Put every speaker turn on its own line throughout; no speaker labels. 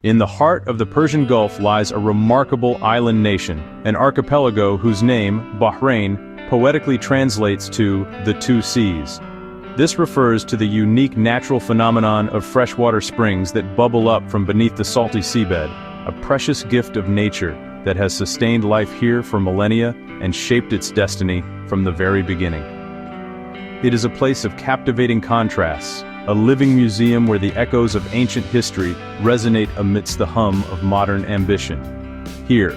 In the heart of the Persian Gulf lies a remarkable island nation, an archipelago whose name, Bahrain, poetically translates to the two seas. This refers to the unique natural phenomenon of freshwater springs that bubble up from beneath the salty seabed, a precious gift of nature that has sustained life here for millennia and shaped its destiny from the very beginning. It is a place of captivating contrasts, a living museum where the echoes of ancient history resonate amidst the hum of modern ambition. Here,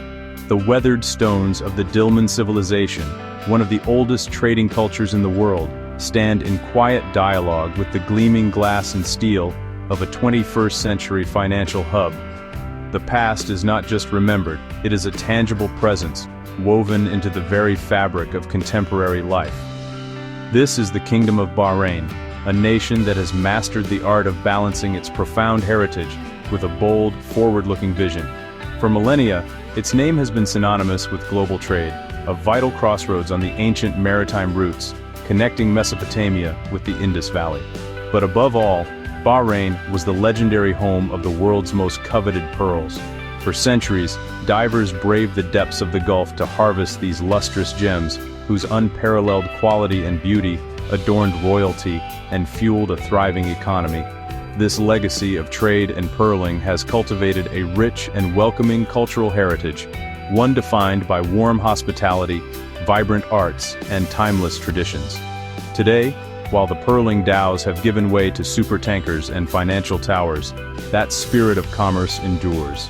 the weathered stones of the Dilmun civilization, one of the oldest trading cultures in the world, stand in quiet dialogue with the gleaming glass and steel of a 21st century financial hub. The past is not just remembered, it is a tangible presence, woven into the very fabric of contemporary life. This is the Kingdom of Bahrain, a nation that has mastered the art of balancing its profound heritage with a bold, forward-looking vision. For millennia, its name has been synonymous with global trade, a vital crossroads on the ancient maritime routes, connecting Mesopotamia with the Indus Valley. But above all, Bahrain was the legendary home of the world's most coveted pearls. For centuries, divers braved the depths of the Gulf to harvest these lustrous gems, whose unparalleled quality and beauty adorned royalty and fueled a thriving economy. This legacy of trade and pearling has cultivated a rich and welcoming cultural heritage, one defined by warm hospitality, vibrant arts, and timeless traditions. Today, while the pearling dhows have given way to supertankers and financial towers, that spirit of commerce endures.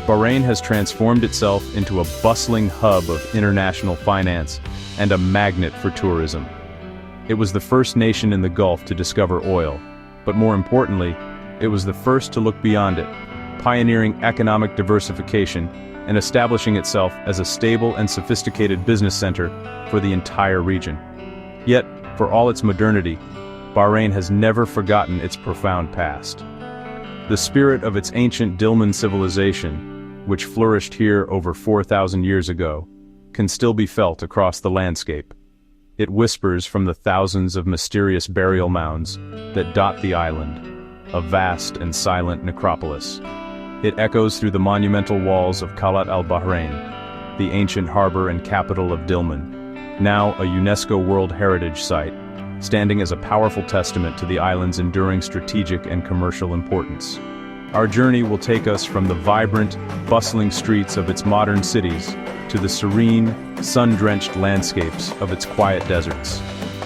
Bahrain has transformed itself into a bustling hub of international finance and a magnet for tourism. It was the first nation in the Gulf to discover oil, but more importantly, it was the first to look beyond it, pioneering economic diversification and establishing itself as a stable and sophisticated business center for the entire region. Yet, for all its modernity, Bahrain has never forgotten its profound past. The spirit of its ancient Dilmun civilization, which flourished here over 4,000 years ago, can still be felt across the landscape. It whispers from the thousands of mysterious burial mounds that dot the island, a vast and silent necropolis. It echoes through the monumental walls of Qal'at al-Bahrain, the ancient harbor and capital of Dilmun, now a UNESCO World Heritage Site, standing as a powerful testament to the island's enduring strategic and commercial importance. Our journey will take us from the vibrant, bustling streets of its modern cities to the serene, sun-drenched landscapes of its quiet deserts.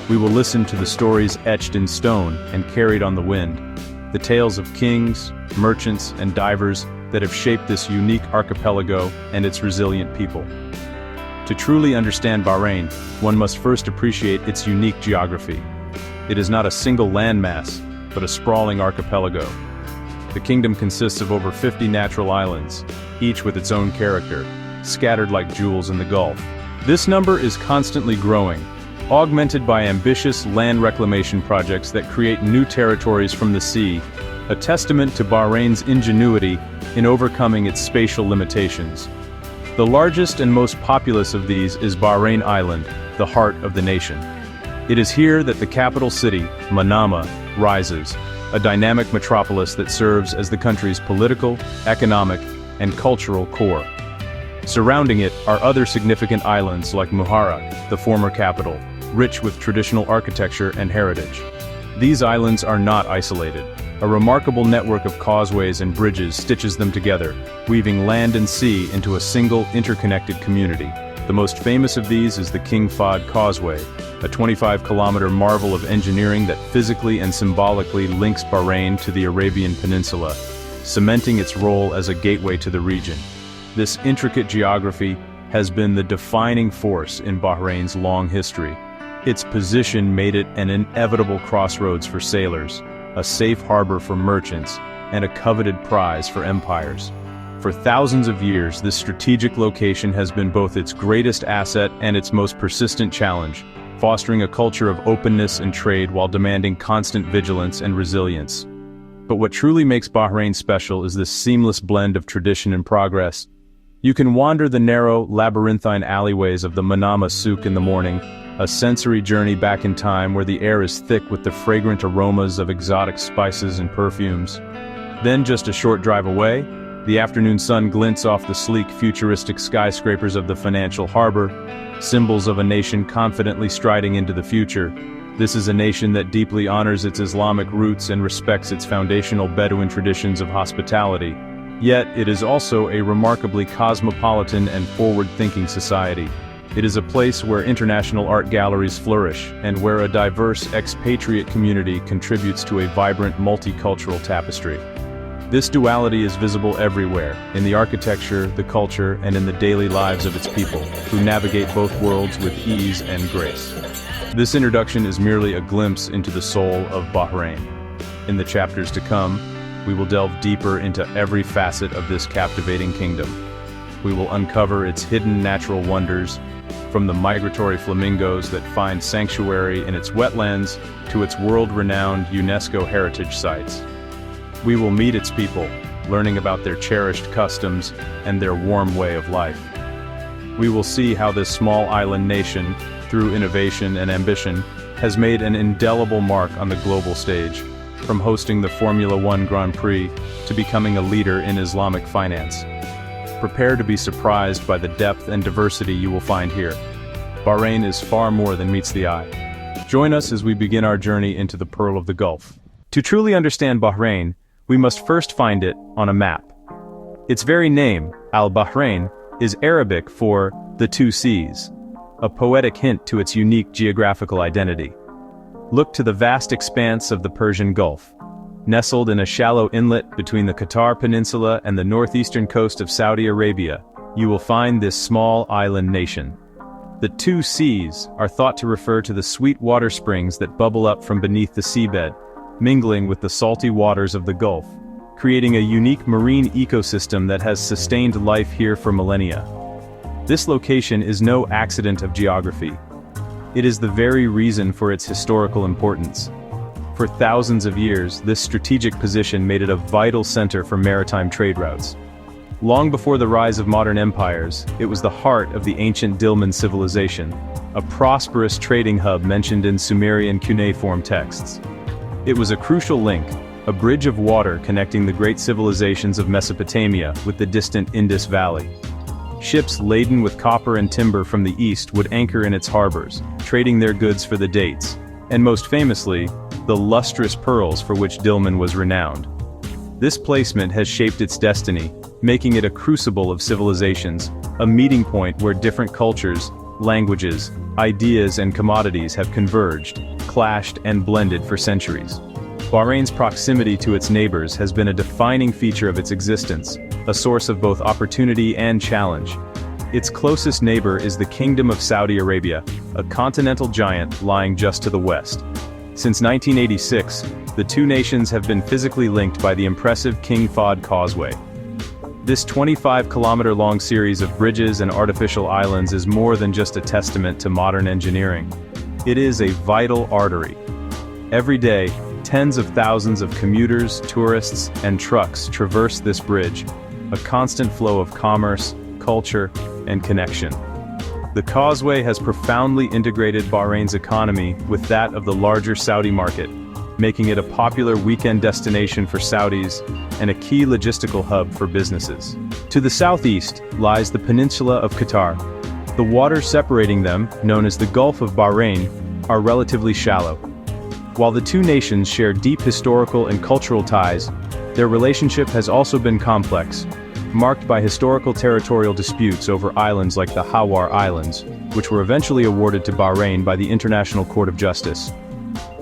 We will listen to the stories etched in stone and carried on the wind, the tales of kings, merchants, and divers that have shaped this unique archipelago and its resilient people. To truly understand Bahrain, one must first appreciate its unique geography. It is not a single landmass, but a sprawling archipelago. The kingdom consists of over 50 natural islands, each with its own character, scattered like jewels in the Gulf. This number is constantly growing, augmented by ambitious land reclamation projects that create new territories from the sea, a testament to Bahrain's ingenuity in overcoming its spatial limitations. The largest and most populous of these is Bahrain Island, the heart of the nation. It is here that the capital city, Manama, rises, a dynamic metropolis that serves as the country's political, economic, and cultural core. Surrounding it are other significant islands like Muharraq, the former capital, rich with traditional architecture and heritage. These islands are not isolated. A remarkable network of causeways and bridges stitches them together, weaving land and sea into a single interconnected community. The most famous of these is the King Fahd Causeway, a 25-kilometer marvel of engineering that physically and symbolically links Bahrain to the Arabian Peninsula, cementing its role as a gateway to the region. This intricate geography has been the defining force in Bahrain's long history. Its position made it an inevitable crossroads for sailors, a safe harbor for merchants, and a coveted prize for empires. For thousands of years, this strategic location has been both its greatest asset and its most persistent challenge, fostering a culture of openness and trade while demanding constant vigilance and resilience. But what truly makes Bahrain special is this seamless blend of tradition and progress. You can wander the narrow, labyrinthine alleyways of the Manama souk in the morning, a sensory journey back in time where the air is thick with the fragrant aromas of exotic spices and perfumes. Then just a short drive away, the afternoon sun glints off the sleek futuristic skyscrapers of the financial harbor, symbols of a nation confidently striding into the future. This is a nation that deeply honors its Islamic roots and respects its foundational Bedouin traditions of hospitality. Yet, it is also a remarkably cosmopolitan and forward-thinking society. It is a place where international art galleries flourish, and where a diverse expatriate community contributes to a vibrant multicultural tapestry. This duality is visible everywhere, in the architecture, the culture, and in the daily lives of its people, who navigate both worlds with ease and grace. This introduction is merely a glimpse into the soul of Bahrain. In the chapters to come, we will delve deeper into every facet of this captivating kingdom. We will uncover its hidden natural wonders, from the migratory flamingos that find sanctuary in its wetlands to its world-renowned UNESCO heritage sites. We will meet its people, learning about their cherished customs and their warm way of life. We will see how this small island nation, through innovation and ambition, has made an indelible mark on the global stage, from hosting the Formula One Grand Prix to becoming a leader in Islamic finance. Prepare to be surprised by the depth and diversity you will find here. Bahrain is far more than meets the eye. Join us as we begin our journey into the Pearl of the Gulf. To truly understand Bahrain, we must first find it on a map. Its very name, al-Bahrain, is Arabic for the two seas, a poetic hint to its unique geographical identity. Look to the vast expanse of the Persian Gulf. Nestled in a shallow inlet between the Qatar Peninsula and the northeastern coast of Saudi Arabia, you will find this small island nation. The two seas are thought to refer to the sweet water springs that bubble up from beneath the seabed, mingling with the salty waters of the Gulf, creating a unique marine ecosystem that has sustained life here for millennia. This location is no accident of geography. It is the very reason for its historical importance. For thousands of years, this strategic position made it a vital center for maritime trade routes. Long before the rise of modern empires, it was the heart of the ancient Dilmun civilization, a prosperous trading hub mentioned in Sumerian cuneiform texts. It was a crucial link, a bridge of water connecting the great civilizations of Mesopotamia with the distant Indus Valley. Ships laden with copper and timber from the east would anchor in its harbors, trading their goods for the dates, and most famously, the lustrous pearls for which Dilmun was renowned. This placement has shaped its destiny, making it a crucible of civilizations, a meeting point where different cultures, languages, ideas and commodities have converged, clashed and blended for centuries. Bahrain's proximity to its neighbors has been a defining feature of its existence, a source of both opportunity and challenge. Its closest neighbor is the Kingdom of Saudi Arabia, a continental giant lying just to the west. Since 1986, the two nations have been physically linked by the impressive King Fahd Causeway. This 25-kilometer-long series of bridges and artificial islands is more than just a testament to modern engineering. It is a vital artery. Every day, tens of thousands of commuters, tourists, and trucks traverse this bridge, a constant flow of commerce, culture, and connection. The causeway has profoundly integrated Bahrain's economy with that of the larger Saudi market, making it a popular weekend destination for Saudis and a key logistical hub for businesses. To the southeast lies the peninsula of Qatar. The waters separating them, known as the Gulf of Bahrain, are relatively shallow. While the two nations share deep historical and cultural ties, their relationship has also been complex, marked by historical territorial disputes over islands like the Hawar Islands, which were eventually awarded to Bahrain by the International Court of Justice.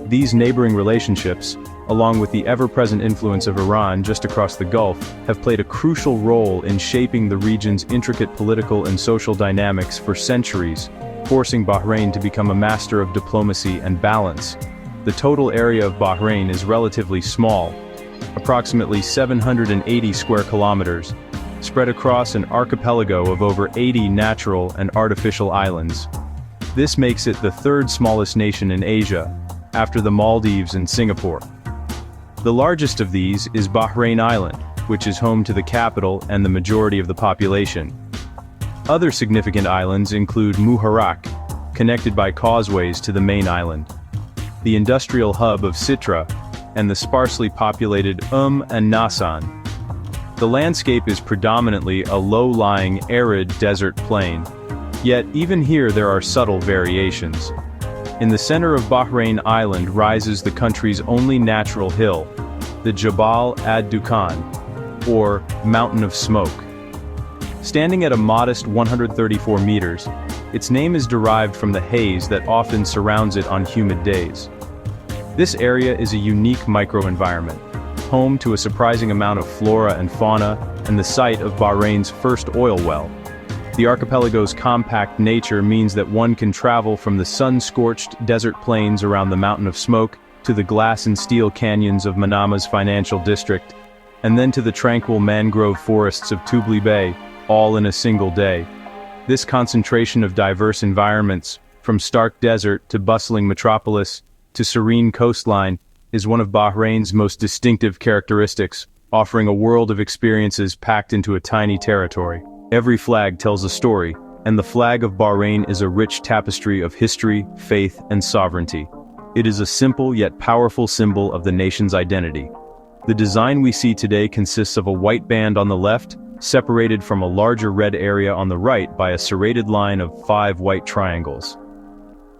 These neighboring relationships, along with the ever-present influence of Iran just across the Gulf, have played a crucial role in shaping the region's intricate political and social dynamics for centuries, forcing Bahrain to become a master of diplomacy and balance. The total area of Bahrain is relatively small, approximately 780 square kilometers, spread across an archipelago of over 80 natural and artificial islands. This makes it the third smallest nation in Asia, after the Maldives and Singapore. The largest of these is Bahrain Island, which is home to the capital and the majority of the population. Other significant islands include Muharraq, connected by causeways to the main island, the industrial hub of Sitra, and the sparsely populated and Nasan. The landscape is predominantly a low-lying, arid desert plain. Yet, even here there are subtle variations. In the center of Bahrain Island rises the country's only natural hill, the Jabal ad-Dukhan, or Mountain of Smoke. Standing at a modest 134 meters, its name is derived from the haze that often surrounds it on humid days. This area is a unique microenvironment, home to a surprising amount of flora and fauna, and the site of Bahrain's first oil well. The archipelago's compact nature means that one can travel from the sun-scorched desert plains around the Mountain of Smoke to the glass and steel canyons of Manama's financial district, and then to the tranquil mangrove forests of Tubli Bay, all in a single day. This concentration of diverse environments, from stark desert to bustling metropolis to serene coastline, is one of Bahrain's most distinctive characteristics, offering a world of experiences packed into a tiny territory. Every flag tells a story, and the flag of Bahrain is a rich tapestry of history, faith, and sovereignty. It is a simple yet powerful symbol of the nation's identity. The design we see today consists of a white band on the left, separated from a larger red area on the right by a serrated line of 5 white triangles.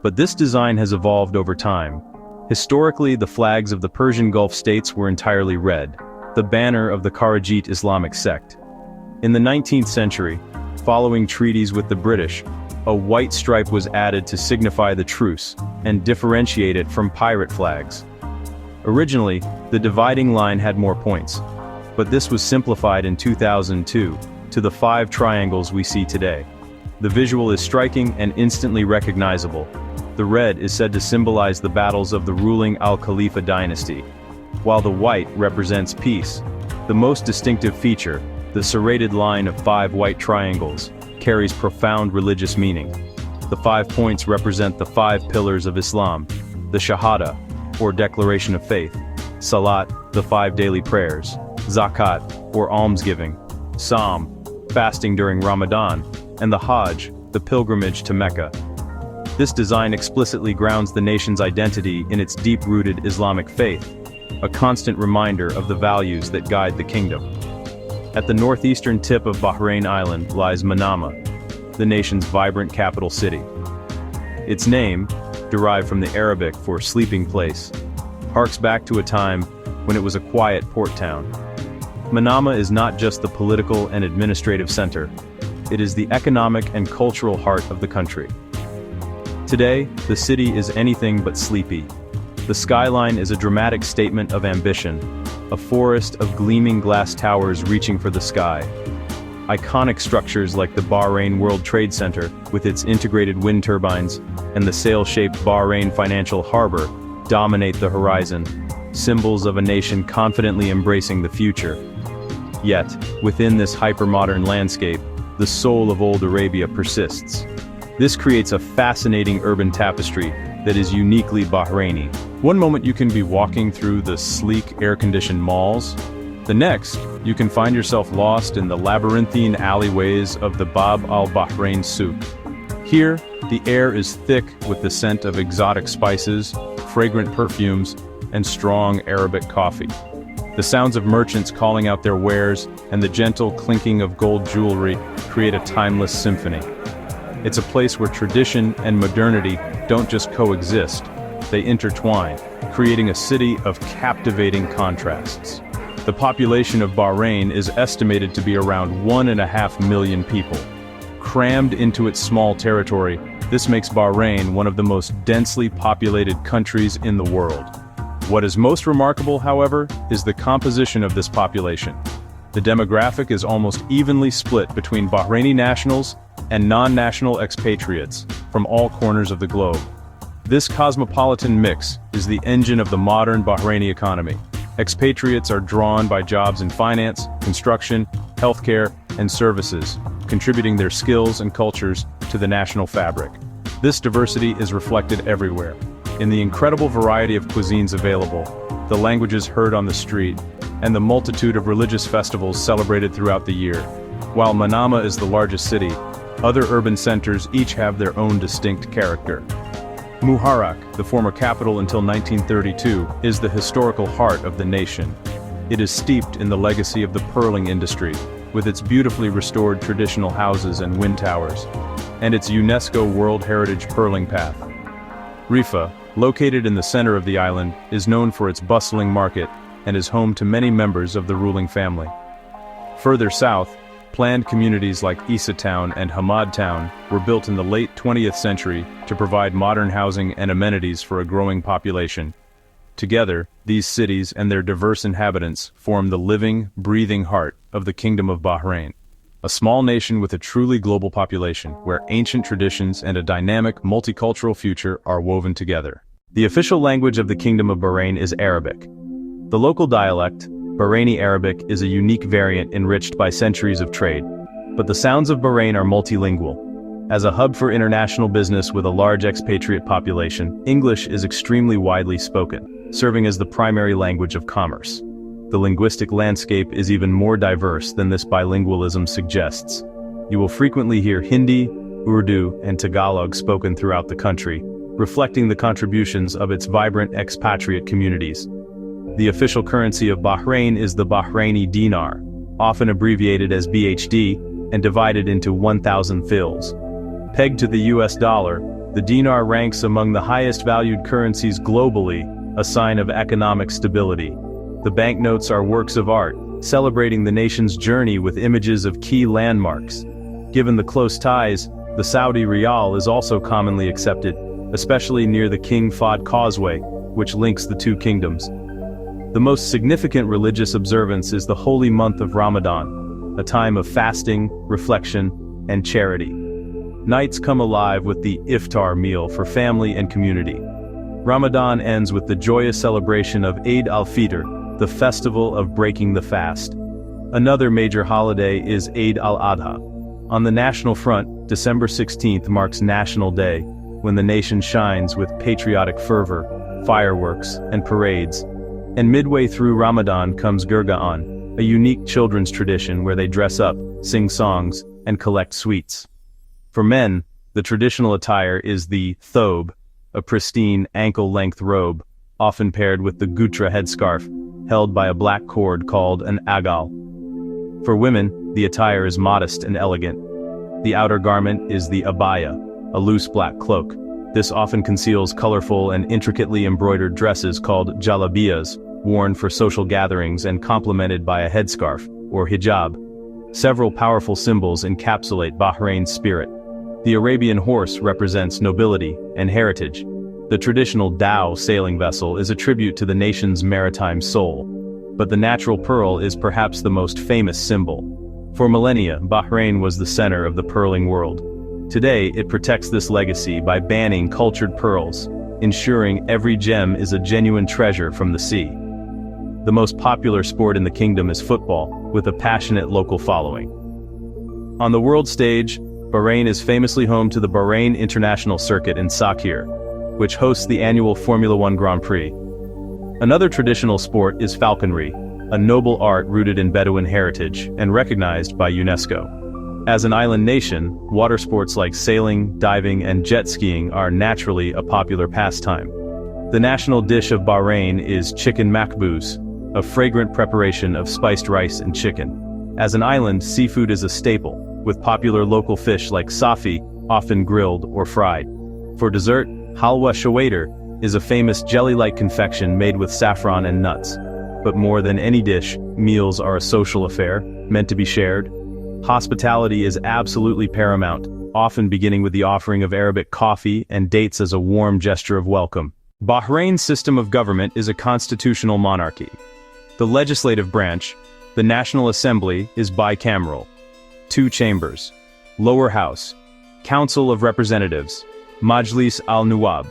But this design has evolved over time. Historically, the flags of the Persian Gulf states were entirely red, the banner of the Kharijite Islamic sect. In the 19th century, following treaties with the British, a white stripe was added to signify the truce and differentiate it from pirate flags. Originally, the dividing line had more points, but this was simplified in 2002 to the 5 triangles we see today. The visual is striking and instantly recognizable. The red is said to symbolize the battles of the ruling Al-Khalifa dynasty, while the white represents peace. The most distinctive feature, the serrated line of 5 white triangles, carries profound religious meaning. The 5 points represent the 5 pillars of Islam, the Shahada, or declaration of faith, Salat, the 5 daily prayers, Zakat, or almsgiving, Psalm, fasting during Ramadan, and the Hajj, the pilgrimage to Mecca. This design explicitly grounds the nation's identity in its deep-rooted Islamic faith, a constant reminder of the values that guide the kingdom. At the northeastern tip of Bahrain Island lies Manama, the nation's vibrant capital city. Its name, derived from the Arabic for sleeping place, harks back to a time when it was a quiet port town. Manama is not just the political and administrative center, it is the economic and cultural heart of the country. Today, the city is anything but sleepy. The skyline is a dramatic statement of ambition, a forest of gleaming glass towers reaching for the sky. Iconic structures like the Bahrain World Trade Center, with its integrated wind turbines, and the sail-shaped Bahrain Financial Harbor, dominate the horizon, symbols of a nation confidently embracing the future. Yet, within this hyper-modern landscape, the soul of old Arabia persists. This creates a fascinating urban tapestry that is uniquely Bahraini. One moment you can be walking through the sleek, air-conditioned malls. The next, you can find yourself lost in the labyrinthine alleyways of the Bab al-Bahrain souk. Here, the air is thick with the scent of exotic spices, fragrant perfumes, and strong Arabic coffee. The sounds of merchants calling out their wares and the gentle clinking of gold jewelry create a timeless symphony. It's a place where tradition and modernity don't just coexist, they intertwine, creating a city of captivating contrasts. The population of Bahrain is estimated to be around 1.5 million people. Crammed into its small territory, this makes Bahrain one of the most densely populated countries in the world. What is most remarkable, however, is the composition of this population. The demographic is almost evenly split between Bahraini nationals and non-national expatriates from all corners of the globe. This cosmopolitan mix is the engine of the modern Bahraini economy. Expatriates are drawn by jobs in finance, construction, healthcare, and services, contributing their skills and cultures to the national fabric. This diversity is reflected everywhere, in the incredible variety of cuisines available, the languages heard on the street, and the multitude of religious festivals celebrated throughout the year. While Manama is the largest city, other urban centers each have their own distinct character. Muharraq, the former capital until 1932, is the historical heart of the nation. It is steeped in the legacy of the pearling industry, with its beautifully restored traditional houses and wind towers, and its UNESCO World Heritage Pearling Path. Rifa, located in the center of the island, is known for its bustling market and is home to many members of the ruling family. Further south, planned communities like Isa Town and Hamad Town were built in the late 20th century to provide modern housing and amenities for a growing population. Together, these cities and their diverse inhabitants form the living, breathing heart of the Kingdom of Bahrain, a small nation with a truly global population where ancient traditions and a dynamic, multicultural future are woven together. The official language of the Kingdom of Bahrain is Arabic. The local dialect, Bahraini Arabic, is a unique variant enriched by centuries of trade, but the sounds of Bahrain are multilingual. As a hub for international business with a large expatriate population, English is extremely widely spoken, serving as the primary language of commerce. The linguistic landscape is even more diverse than this bilingualism suggests. You will frequently hear Hindi, Urdu, and Tagalog spoken throughout the country, reflecting the contributions of its vibrant expatriate communities. The official currency of Bahrain is the Bahraini dinar, often abbreviated as BHD, and divided into 1,000 fils. Pegged to the US dollar, the dinar ranks among the highest valued currencies globally, a sign of economic stability. The banknotes are works of art, celebrating the nation's journey with images of key landmarks. Given the close ties, the Saudi Riyal is also commonly accepted, especially near the King Fahd Causeway, which links the two kingdoms. The most significant religious observance is the holy month of Ramadan, a time of fasting, reflection, and charity. Nights come alive with the iftar meal for family and community. Ramadan ends with the joyous celebration of Eid al-Fitr, the festival of breaking the fast. Another major holiday is Eid al-Adha. On the national front, December 16th marks National Day, when the nation shines with patriotic fervor, fireworks, and parades. And midway through Ramadan comes Gurgaan, a unique children's tradition where they dress up, sing songs, and collect sweets. For men, the traditional attire is the thobe, a pristine ankle-length robe, often paired with the gutra headscarf, held by a black cord called an agal. For women, the attire is modest and elegant. The outer garment is the abaya, a loose black cloak. This often conceals colorful and intricately embroidered dresses called jalabiyas, worn for social gatherings and complemented by a headscarf, or hijab. Several powerful symbols encapsulate Bahrain's spirit. The Arabian horse represents nobility and heritage. The traditional dhow sailing vessel is a tribute to the nation's maritime soul. But the natural pearl is perhaps the most famous symbol. For millennia, Bahrain was the center of the pearling world. Today, it protects this legacy by banning cultured pearls, ensuring every gem is a genuine treasure from the sea. The most popular sport in the kingdom is football, with a passionate local following. On the world stage, Bahrain is famously home to the Bahrain International Circuit in Sakhir, which hosts the annual Formula One Grand Prix. Another traditional sport is falconry, a noble art rooted in Bedouin heritage and recognized by UNESCO. As an island nation, water sports like sailing, diving, and jet skiing are naturally a popular pastime. The national dish of Bahrain is chicken makbous, a fragrant preparation of spiced rice and chicken. As an island, seafood is a staple, with popular local fish like safi, often grilled or fried. For dessert, halwa shawader is a famous jelly-like confection made with saffron and nuts. But more than any dish, meals are a social affair, meant to be shared. Hospitality is absolutely paramount, often beginning with the offering of Arabic coffee and dates as a warm gesture of welcome. Bahrain's system of government is a constitutional monarchy. The legislative branch, the National Assembly, is bicameral. 2 chambers. Lower House, Council of Representatives, Majlis al-Nuwab.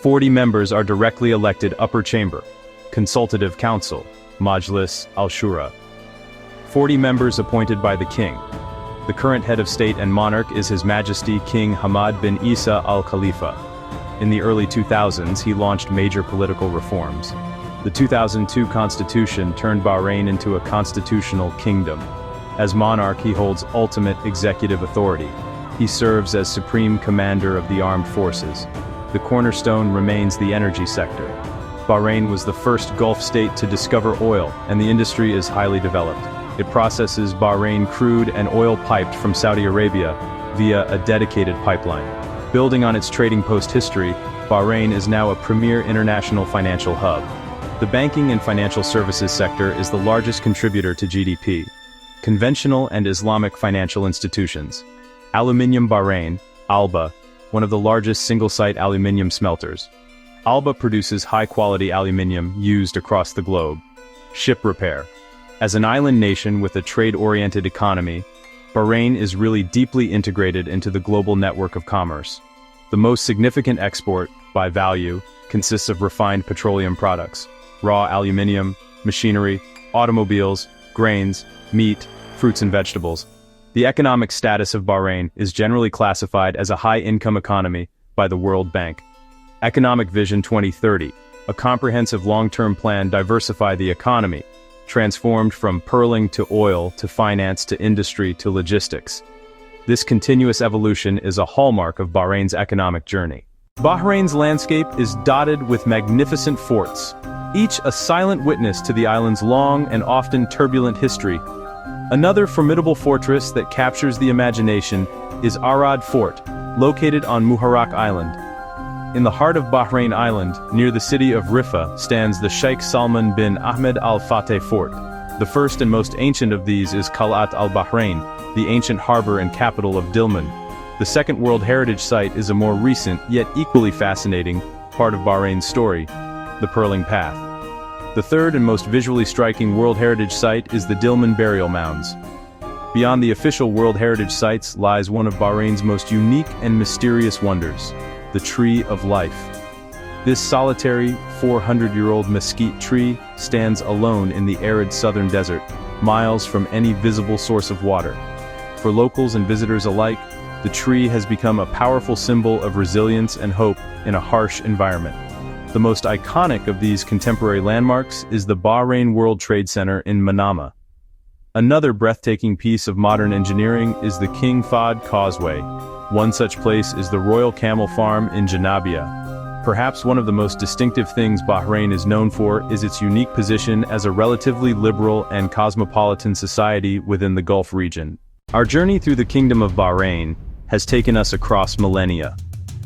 40 members are directly elected upper chamber, Consultative Council, Majlis al-Shura. 40 members appointed by the king. The current head of state and monarch is His Majesty King Hamad bin Isa Al Khalifa. In the early 2000s, he launched major political reforms. The 2002 constitution turned Bahrain into a constitutional kingdom. As monarch, he holds ultimate executive authority. He serves as supreme commander of the armed forces. the cornerstone remains the energy sector. Bahrain was the first Gulf state to discover oil, and the industry is highly developed. It processes Bahrain crude and oil piped from Saudi Arabia via a dedicated pipeline. Building on its trading post history, Bahrain is now a premier international financial hub. The banking and financial services sector is the largest contributor to GDP. Conventional and Islamic financial institutions. Aluminium Bahrain, ALBA, one of the largest single-site aluminium smelters. ALBA produces high-quality aluminium used across the globe. Ship repair. As an island nation with a trade-oriented economy, Bahrain is really deeply integrated into the global network of commerce. The most significant export, by value, consists of refined petroleum products, raw aluminium, machinery, automobiles, grains, meat, fruits and vegetables. The economic status of Bahrain is generally classified as a high-income economy by the World Bank. Economic Vision 2030, a comprehensive long-term plan to diversify the economy, transformed from pearling to oil to finance to industry to logistics. This continuous evolution is a hallmark of Bahrain's economic journey. Bahrain's landscape is dotted with magnificent forts, each a silent witness to the island's long and often turbulent history. Another formidable fortress that captures the imagination is Arad Fort, located on Muharraq Island. In the heart of Bahrain Island, near the city of Riffa, stands the Sheikh Salman bin Ahmed Al Fateh Fort. The first and most ancient of these is Qal'at al-Bahrain, the ancient harbor and capital of Dilmun. The second World Heritage Site is a more recent, yet equally fascinating, part of Bahrain's story, the Pearling Path. The third and most visually striking World Heritage Site is the Dilmun Burial Mounds. Beyond the official World Heritage Sites lies one of Bahrain's most unique and mysterious wonders, the Tree of Life. This solitary, 400-year-old mesquite tree stands alone in the arid southern desert, miles from any visible source of water. For locals and visitors alike, the tree has become a powerful symbol of resilience and hope in a harsh environment. The most iconic of these contemporary landmarks is the Bahrain World Trade Center in Manama. Another breathtaking piece of modern engineering is the King Fahd Causeway. One such place is the Royal Camel Farm in Janabia. Perhaps one of the most distinctive things Bahrain is known for is its unique position as a relatively liberal and cosmopolitan society within the Gulf region. Our journey through the Kingdom of Bahrain has taken us across millennia.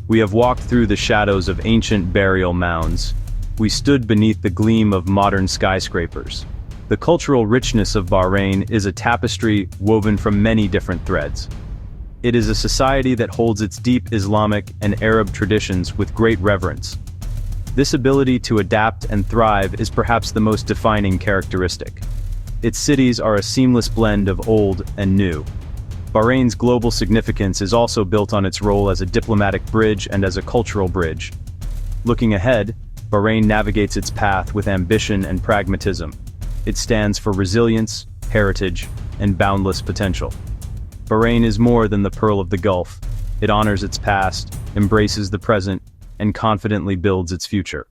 We have walked through the shadows of ancient burial mounds. We stood beneath the gleam of modern skyscrapers. The cultural richness of Bahrain is a tapestry woven from many different threads. It is a society that holds its deep Islamic and Arab traditions with great reverence. This ability to adapt and thrive is perhaps the most defining characteristic. Its cities are a seamless blend of old and new. Bahrain's global significance is also built on its role as a diplomatic bridge and as a cultural bridge. Looking ahead, Bahrain navigates its path with ambition and pragmatism. It stands for resilience, heritage, and boundless potential. Bahrain is more than the pearl of the Gulf. It honors its past, embraces the present, and confidently builds its future.